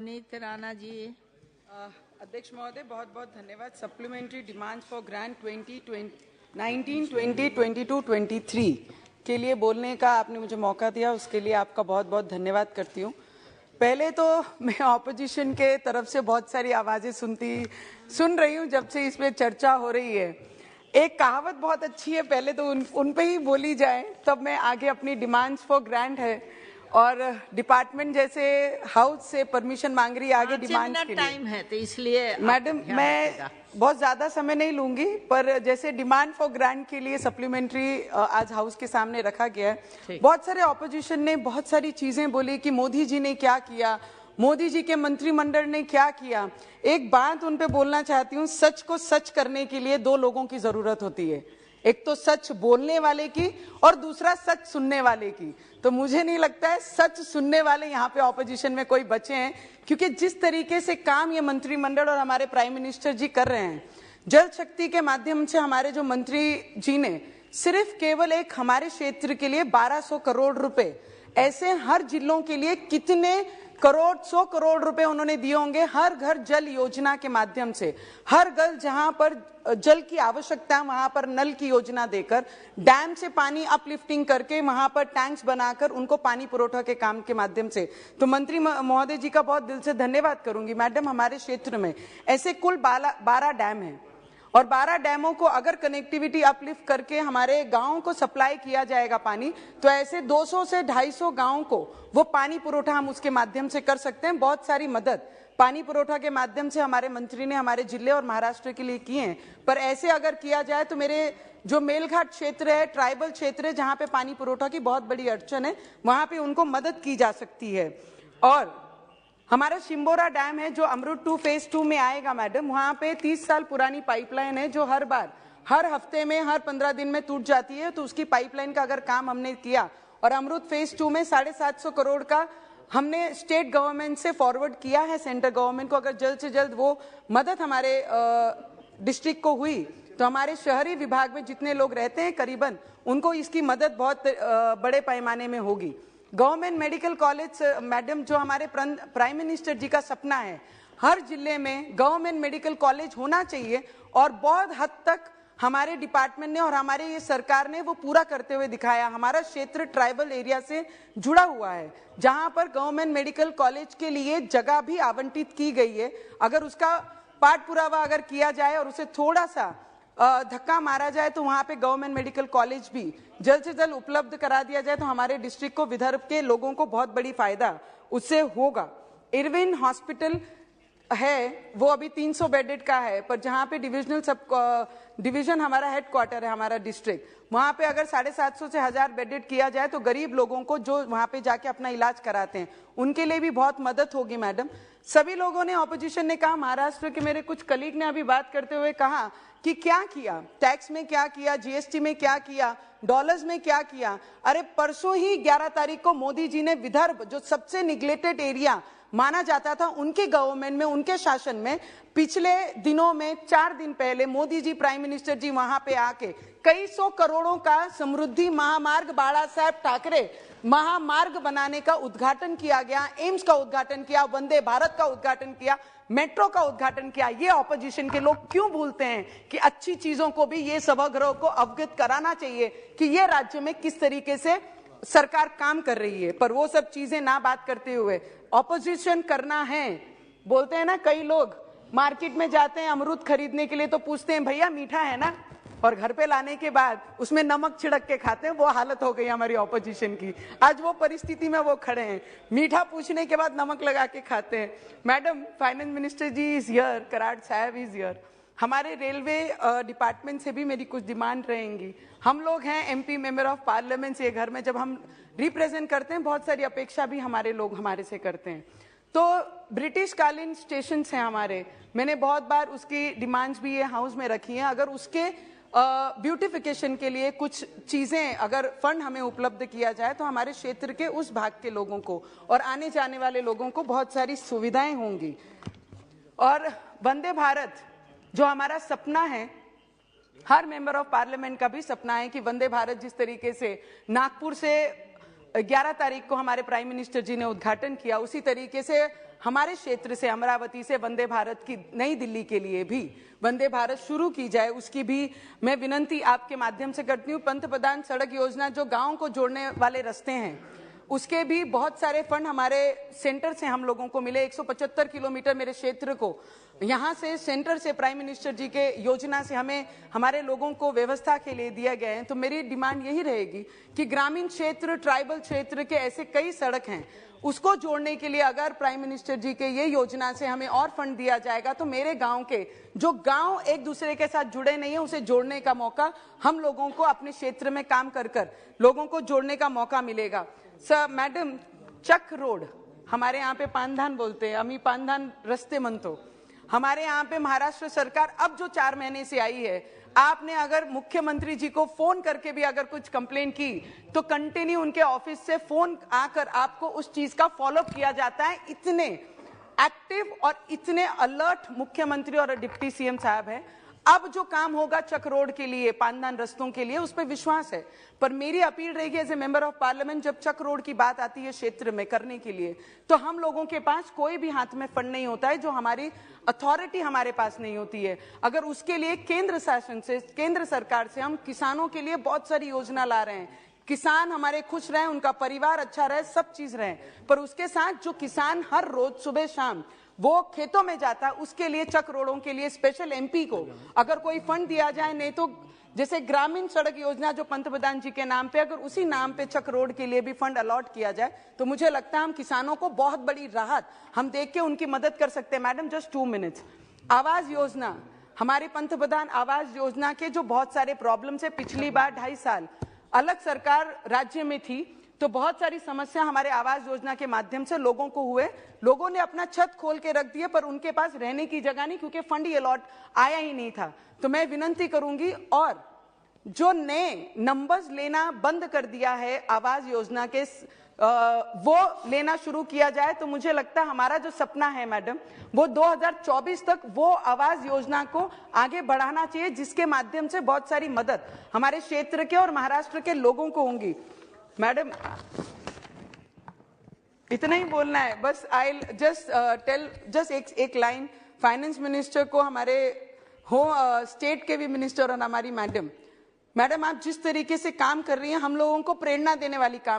नीत राणा जी। अध्यक्ष महोदय, बहुत बहुत धन्यवाद। सप्लीमेंट्री डिमांड्स फॉर ग्रांट 2019, 20, 22, 23 के लिए बोलने का आपने मुझे मौका दिया, उसके लिए आपका बहुत बहुत धन्यवाद करती हूँ। पहले तो मैं ऑपोजिशन के तरफ से बहुत सारी आवाजें सुन रही हूँ जब से इस पे चर्चा हो रही है। एक कहावत बहुत अच्छी है, पहले तो उन पे ही बोली जाए, तब मैं आगे अपनी डिमांड्स फॉर ग्रांट है और डिपार्टमेंट जैसे हाउस से परमिशन मांग रही है आगे डिमांड के लिए। टाइम है तो इसलिए मैडम मैं बहुत ज्यादा समय नहीं लूंगी, पर जैसे डिमांड फॉर ग्रांट के लिए सप्लीमेंट्री आज हाउस के सामने रखा गया है। बहुत सारे ऑपोजिशन ने बहुत सारी चीजें बोली कि मोदी जी ने क्या किया, मोदी जी के मंत्रिमंडल ने क्या किया। एक बात उन पे बोलना चाहती हूँ, सच को सच करने के लिए दो लोगों की जरूरत होती है, एक तो सच बोलने वाले की और दूसरा सच सुनने वाले की। तो मुझे नहीं लगता है सच सुनने वाले यहाँ पे ऑपोजिशन में कोई बचे हैं, क्योंकि जिस तरीके से काम ये मंत्रिमंडल और हमारे प्राइम मिनिस्टर जी कर रहे हैं, जल शक्ति के माध्यम से हमारे जो मंत्री जी ने सिर्फ केवल एक हमारे क्षेत्र के लिए 1200 करोड़ रुपए, ऐसे हर जिलों के लिए कितने करोड़ 100 करोड़ रुपए उन्होंने दिए होंगे हर घर जल योजना के माध्यम से। हर घर जहां पर जल की आवश्यकता वहां पर नल की योजना देकर, डैम से पानी अपलिफ्टिंग करके वहां पर टैंक्स बनाकर उनको पानी पुरोठा के काम के माध्यम से। तो मंत्री महोदय जी का बहुत दिल से धन्यवाद करूंगी। मैडम, हमारे क्षेत्र में ऐसे कुल 12 डैम हैं और 12 डैमों को अगर कनेक्टिविटी अपलिफ्ट करके हमारे गांवों को सप्लाई किया जाएगा पानी, तो ऐसे 200 से 250 गांवों को वो पानी पुरोठा हम उसके माध्यम से कर सकते हैं। बहुत सारी मदद पानी पुरोठा के माध्यम से हमारे मंत्री ने हमारे जिले और महाराष्ट्र के लिए किए हैं, पर ऐसे अगर किया जाए तो मेरे जो मेलघाट क्षेत्र है, ट्राइबल क्षेत्र है, जहां पे पानी पुरोठा की बहुत बड़ी अड़चन है, वहां पे उनको मदद की जा सकती है। और हमारा शिम्बोरा डैम है जो अमृत 2 फेज 2 में आएगा मैडम, वहां पे 30 साल पुरानी पाइपलाइन है जो हर हफ्ते में हर 15 दिन में टूट जाती है। तो उसकी पाइपलाइन का अगर काम हमने किया और अमृत फेज 2 में 750 करोड़ का हमने स्टेट गवर्नमेंट से फॉरवर्ड किया है सेंट्रल गवर्नमेंट को, अगर जल्द से जल्द वो मदद हमारे डिस्ट्रिक्ट को हुई तो हमारे शहरी विभाग में जितने लोग रहते हैं करीबन उनको इसकी मदद बहुत बड़े पैमाने में होगी। गवर्नमेंट मेडिकल कॉलेज मैडम, जो हमारे प्राइम मिनिस्टर जी का सपना है, हर जिले में गवर्नमेंट मेडिकल कॉलेज होना चाहिए और बहुत हद तक हमारे डिपार्टमेंट ने और हमारे ये सरकार ने वो पूरा करते हुए दिखाया। हमारा क्षेत्र ट्राइबल एरिया से जुड़ा हुआ है, जहां पर गवर्नमेंट मेडिकल कॉलेज के लिए जगह भी आवंटित की गई है। अगर उसका पाठ पुरावा अगर किया जाए और उसे थोड़ा सा धक्का मारा जाए तो वहां पे गवर्नमेंट मेडिकल कॉलेज भी जल्द से जल्द उपलब्ध करा दिया जाए तो हमारे डिस्ट्रिक्ट को, विदर्भ के लोगों को बहुत बड़ी फायदा उससे होगा। इरविन हॉस्पिटल है वो अभी 300 बेडेड का है, पर जहां पे डिवीजन हमारा हेडक्वार्टर है, हमारा डिस्ट्रिक्ट, वहां पे अगर 750 से 1000 बेडेड किया जाए तो गरीब लोगों को जो वहां पे जाके अपना इलाज कराते हैं उनके लिए भी बहुत मदद होगी। मैडम, सभी लोगों ने, ऑपोजिशन ने कहा, महाराष्ट्र के मेरे कुछ कलीग ने अभी बात करते हुए कहा कि क्या किया, टैक्स में क्या किया, जीएसटी में क्या किया, डॉलर्स में क्या किया। अरे परसों ही 11 तारीख को मोदी जी ने विदर्भ, जो सबसे निग्लेक्टेड एरिया माना जाता था, उनके गवर्नमेंट में, उनके शासन में पिछले दिनों में 4 दिन पहले मोदी जी, प्राइम मिनिस्टर जी वहां पे आके कई 100 करोड़ों का समृद्धि महामार्ग, बाला साहेब ठाकरे महामार्ग बनाने का उद्घाटन किया गया, एम्स का उद्घाटन किया, वंदे भारत का उद्घाटन किया, मेट्रो का उद्घाटन किया। ये ऑपोजिशन के लोग क्यों भूलते हैं कि अच्छी चीजों को भी ये सभागृह को अवगत कराना चाहिए कि ये राज्य में किस तरीके से सरकार काम कर रही है। पर वो सब चीजें ना बात करते हुए ऑपोजिशन करना है, बोलते हैं ना, कई लोग मार्केट में जाते हैं अमरूद खरीदने के लिए तो पूछते हैं भैया मीठा है ना, और घर पे लाने के बाद उसमें नमक छिड़क के खाते हैं। वो हालत हो गई हमारी ऑपोजिशन की, आज वो परिस्थिति में वो खड़े हैं, मीठा पूछने के बाद नमक लगा के खाते हैं। Madam, finance minister ji is here, Karad साहब इज हियर। हमारे रेलवे डिपार्टमेंट से भी मेरी कुछ डिमांड रहेंगी। हम लोग हैं एमपी मेंबर ऑफ पार्लियामेंट से, घर में जब हम रिप्रेजेंट करते हैं बहुत सारी अपेक्षा भी हमारे लोग हमारे से करते हैं। तो ब्रिटिश कालीन स्टेशन हैं हमारे, मैंने बहुत बार उसकी डिमांड्स भी ये हाउस में रखी हैं। अगर उसके ब्यूटिफिकेशन के लिए कुछ चीजें, अगर फंड हमें उपलब्ध किया जाए तो हमारे क्षेत्र के उस भाग के लोगों को और आने जाने वाले लोगों को बहुत सारी सुविधाएं होंगी। और वंदे भारत जो हमारा सपना है, हर मेंबर ऑफ पार्लियामेंट का भी सपना है कि वंदे भारत जिस तरीके से नागपुर से 11 तारीख को हमारे प्राइम मिनिस्टर जी ने उद्घाटन किया, उसी तरीके से हमारे क्षेत्र से अमरावती से वंदे भारत की नई दिल्ली के लिए भी वंदे भारत शुरू की जाए, उसकी भी मैं विनंती आपके माध्यम से करती हूँ। पंतप्रधान सड़क योजना जो गाँव को जोड़ने वाले रास्ते हैं, उसके भी बहुत सारे फंड हमारे सेंटर से हम लोगों को मिले। 175 किलोमीटर मेरे क्षेत्र को यहाँ से सेंटर से प्राइम मिनिस्टर जी के योजना से हमें हमारे लोगों को व्यवस्था के लिए दिया गया है। तो मेरी डिमांड यही रहेगी कि ग्रामीण क्षेत्र, ट्राइबल क्षेत्र के ऐसे कई सड़क हैं, उसको जोड़ने के लिए अगर प्राइम मिनिस्टर जी के ये योजना से हमें और फंड दिया जाएगा तो मेरे गांव के जो गांव एक दूसरे के साथ जुड़े नहीं है, उसे जोड़ने का मौका हम लोगों को अपने क्षेत्र में काम कर कर लोगों को जोड़ने का मौका मिलेगा। सर मैडम, चक रोड हमारे यहाँ पे पानधान बोलते हैं, अमी पानधान रस्ते मनतो, हमारे यहाँ पे महाराष्ट्र सरकार अब जो 4 महीने से आई है, आपने अगर मुख्यमंत्री जी को फोन करके भी अगर कुछ कंप्लेन की तो कंटिन्यू उनके ऑफिस से फोन आकर आपको उस चीज का फॉलोअप किया जाता है। इतने एक्टिव और इतने अलर्ट मुख्यमंत्री और डिप्टी सीएम साहब हैं। अब जो काम होगा चक रोड के लिए, पानदान रस्तों के लिए, उस पर विश्वास है। पर मेरी अपील रहेगी as a member of parliament, जब चक रोड की बात आती है क्षेत्र में करने के लिए, तो हम लोगों के पास कोई भी हाथ में फंड नहीं होता है, जो हमारी अथॉरिटी हमारे पास नहीं होती है। अगर उसके लिए केंद्र शासन से, केंद्र सरकार से हम किसानों के लिए बहुत सारी योजना ला रहे हैं, किसान हमारे खुश रहें, उनका परिवार अच्छा रहे, सब चीज रहे, पर उसके साथ जो किसान हर रोज सुबह शाम वो खेतों में जाता है, उसके लिए चक रोडों के लिए स्पेशल एमपी को अगर कोई फंड दिया जाए, नहीं तो जैसे ग्रामीण सड़क योजना जो पंतप्रधान जी के नाम पे, अगर उसी नाम पे चक रोड के लिए भी फंड अलॉट किया जाए तो मुझे लगता है हम किसानों को बहुत बड़ी राहत हम देख के उनकी मदद कर सकते हैं। Madam just 2 minutes. Awas Yojana, हमारे पंतप्रधान आवास योजना के जो बहुत सारे प्रॉब्लम्स है, पिछली बार 2.5 साल अलग सरकार राज्य में थी तो बहुत सारी समस्या हमारे आवास योजना के माध्यम से लोगों को हुए, लोगों ने अपना छत खोल के रख दिए पर उनके पास रहने की जगह नहीं, क्योंकि फंड ये अलॉट आया ही नहीं था। तो मैं विनंती करूंगी, और जो नए नंबर्स लेना बंद कर दिया है आवास योजना के, वो लेना शुरू किया जाए तो मुझे लगता है हमारा जो सपना है मैडम, वो 2024 तक वो आवास योजना को आगे बढ़ाना चाहिए, जिसके माध्यम से बहुत सारी मदद हमारे क्षेत्र के और महाराष्ट्र के लोगों को होंगी। मैडम इतना ही बोलना है बस। आई जस्ट टेल जस्ट एक लाइन फाइनेंस मिनिस्टर को, हमारे स्टेट के भी मिनिस्टर और हमारी मैडम, आप जिस तरीके से काम कर रही हैं हम लोगों को प्रेरणा देने वाली काम